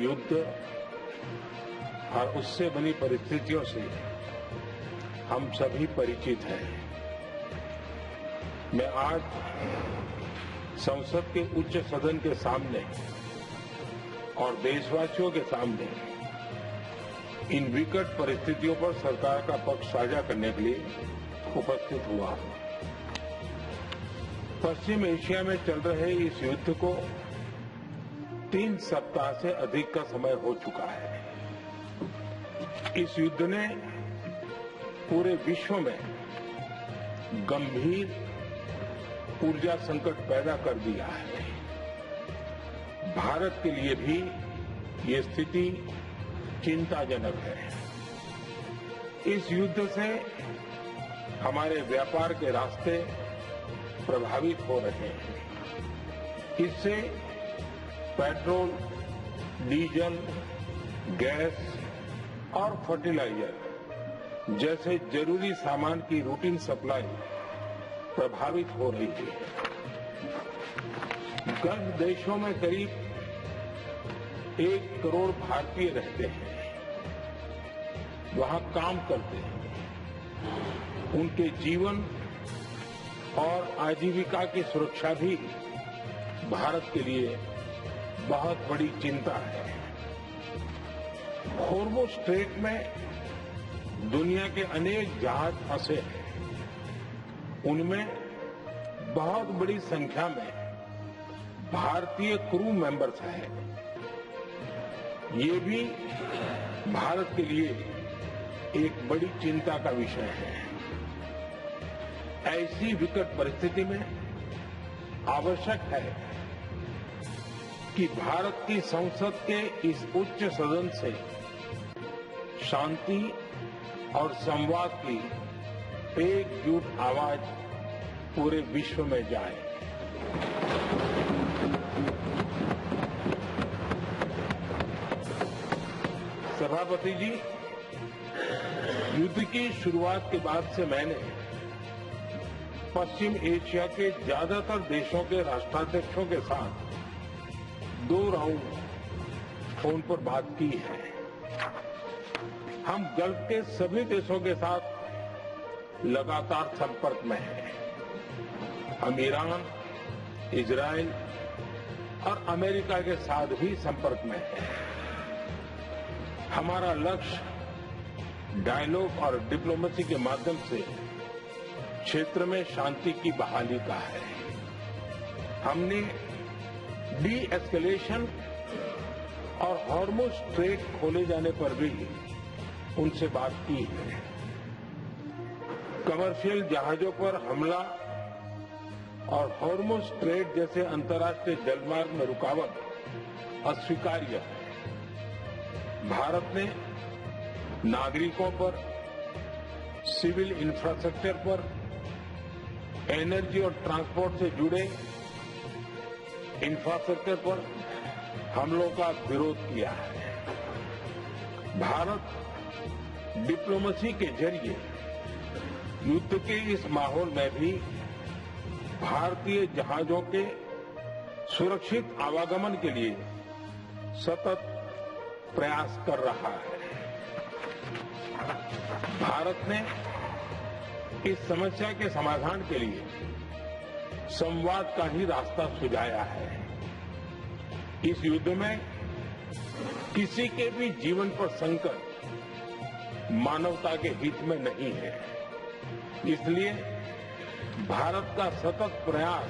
युद्ध और उससे बनी परिस्थितियों से हम सभी परिचित हैं। मैं आज संसद के उच्च सदन के सामने और देशवासियों के सामने इन विकट परिस्थितियों पर सरकार का पक्ष साझा करने के लिए उपस्थित हुआ हूं। पश्चिम एशिया में चल रहे इस युद्ध को 3 सप्ताह से अधिक का समय हो चुका है। इस युद्ध ने पूरे विश्व में गंभीर ऊर्जा संकट पैदा कर दिया है। भारत के लिए भी ये स्थिति चिंताजनक है। इस युद्ध से हमारे व्यापार के रास्ते प्रभावित हो रहे हैं। इससे पेट्रोल, डीजल, गैस और फर्टिलाइजर जैसे जरूरी सामान की रूटीन सप्लाई प्रभावित हो रही है। गल्फ देशों में करीब 1 करोड़ भारतीय रहते हैं, वहां काम करते हैं। उनके जीवन और आजीविका की सुरक्षा भी भारत के लिए बहुत बड़ी चिंता है। होर्मुज स्ट्रेट में दुनिया के अनेक जहाज फंसे हैं। उनमें बहुत बड़ी संख्या में भारतीय क्रू मेंबर्स हैं। ये भी भारत के लिए एक बड़ी चिंता का विषय है। ऐसी विकट परिस्थिति में आवश्यक है कि भारत की संसद के इस उच्च सदन से शांति और संवाद की एकजुट आवाज पूरे विश्व में जाए। सभापति जी, युद्ध की शुरुआत के बाद से मैंने पश्चिम एशिया के ज्यादातर देशों के राष्ट्राध्यक्षों के साथ 2 राउंड फोन पर बात की है। हम गल्फ के सभी देशों के साथ लगातार संपर्क में हैं। हम ईरान, इजराइल और अमेरिका के साथ भी संपर्क में हैं। हमारा लक्ष्य डायलॉग और डिप्लोमेसी के माध्यम से क्षेत्र में शांति की बहाली का है। हमने डी एस्केलेशन और हॉर्मुज स्ट्रेट खोले जाने पर भी उनसे बात की है। कमर्शियल जहाजों पर हमला और हॉर्मुज स्ट्रेट जैसे अंतर्राष्ट्रीय जलमार्ग में रुकावट अस्वीकार्य है। भारत ने नागरिकों पर, सिविल इंफ्रास्ट्रक्चर पर, एनर्जी और ट्रांसपोर्ट से जुड़े इंफ्रास्ट्रक्चर पर हमलों का विरोध किया है। भारत डिप्लोमेसी के जरिए युद्ध के इस माहौल में भी भारतीय जहाजों के सुरक्षित आवागमन के लिए सतत प्रयास कर रहा है। भारत ने इस समस्या के समाधान के लिए संवाद का ही रास्ता सुझाया है। इस युद्ध में किसी के भी जीवन पर संकट मानवता के हित में नहीं है। इसलिए भारत का सतत प्रयास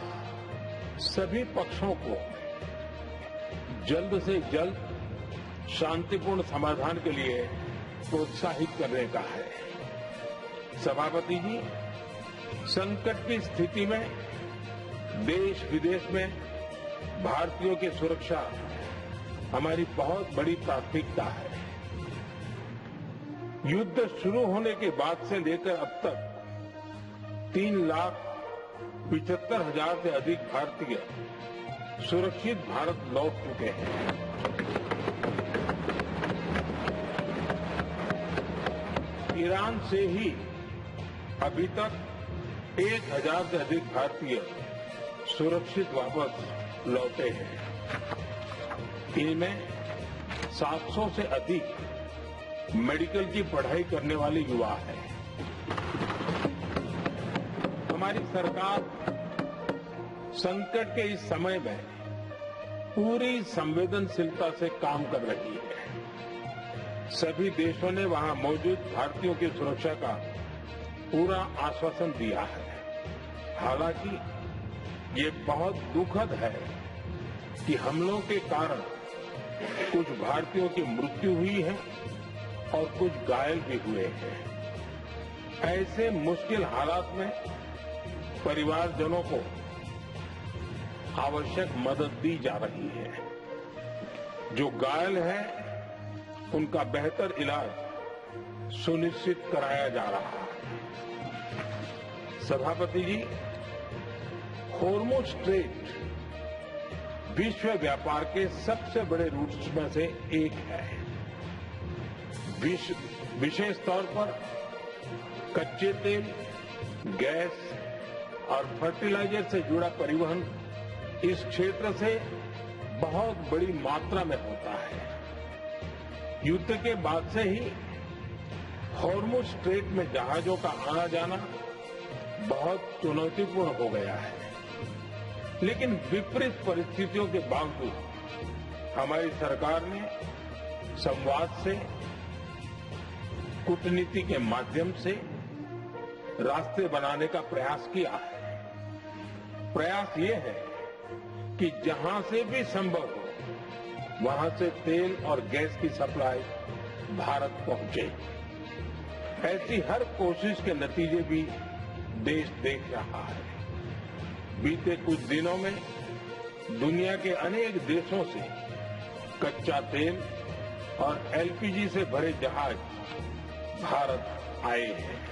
सभी पक्षों को जल्द से जल्द शांतिपूर्ण समाधान के लिए प्रोत्साहित करने का है। सभापति जी, संकट की स्थिति में देश विदेश में भारतीयों की सुरक्षा हमारी बहुत बड़ी प्राथमिकता है। युद्ध शुरू होने के बाद से लेकर अब तक 3,75,000 से अधिक भारतीय सुरक्षित भारत लौट चुके हैं। ईरान से ही अभी तक 1,000 से अधिक भारतीय सुरक्षित वापस लौटे हैं। इनमें 700 से अधिक मेडिकल की पढ़ाई करने वाले युवा हैं। हमारी सरकार संकट के इस समय में पूरी संवेदनशीलता से काम कर रही है। सभी देशों ने वहां मौजूद भारतीयों की सुरक्षा का पूरा आश्वासन दिया है। हालांकि ये बहुत दुखद है कि हमलों के कारण कुछ भारतीयों की मृत्यु हुई है और कुछ घायल भी हुए हैं। ऐसे मुश्किल हालात में परिवारजनों को आवश्यक मदद दी जा रही है। जो घायल हैं, उनका बेहतर इलाज सुनिश्चित कराया जा रहा है। सभापति जी, हॉर्मुज़ स्ट्रेट विश्व व्यापार के सबसे बड़े रूट्स में से एक है। विशेष तौर पर कच्चे तेल, गैस और फर्टिलाइजर से जुड़ा परिवहन इस क्षेत्र से बहुत बड़ी मात्रा में होता है। युद्ध के बाद से ही हॉर्मुज़ स्ट्रेट में जहाजों का आना जाना बहुत चुनौतीपूर्ण हो गया है। लेकिन विपरीत परिस्थितियों के बावजूद हमारी सरकार ने संवाद से, कूटनीति के माध्यम से रास्ते बनाने का प्रयास किया है। प्रयास ये है कि जहां से भी संभव हो वहां से तेल और गैस की सप्लाई भारत पहुंचे। ऐसी हर कोशिश के नतीजे भी देश देख रहा है। बीते कुछ दिनों में दुनिया के अनेक देशों से कच्चा तेल और एलपीजी से भरे जहाज भारत आए हैं।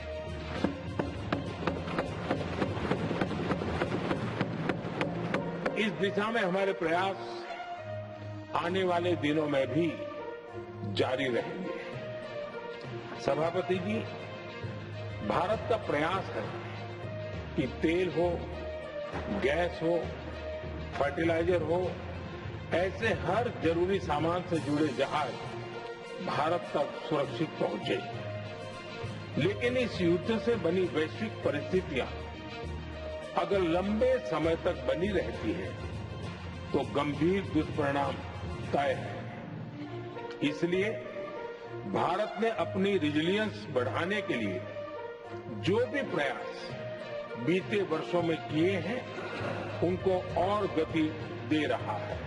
इस दिशा में हमारे प्रयास आने वाले दिनों में भी जारी रहेंगे। सभापति जी, भारत का प्रयास है कि तेल हो, गैस हो, फर्टिलाइजर हो, ऐसे हर जरूरी सामान से जुड़े जहाज भारत तक सुरक्षित पहुंचे। लेकिन इस युद्ध से बनी वैश्विक परिस्थितियां अगर लंबे समय तक बनी रहती है तो गंभीर दुष्परिणाम तय है। इसलिए भारत ने अपनी रेजिलियंस बढ़ाने के लिए जो भी प्रयास बीते वर्षों में किए हैं, उनको और गति दे रहा है।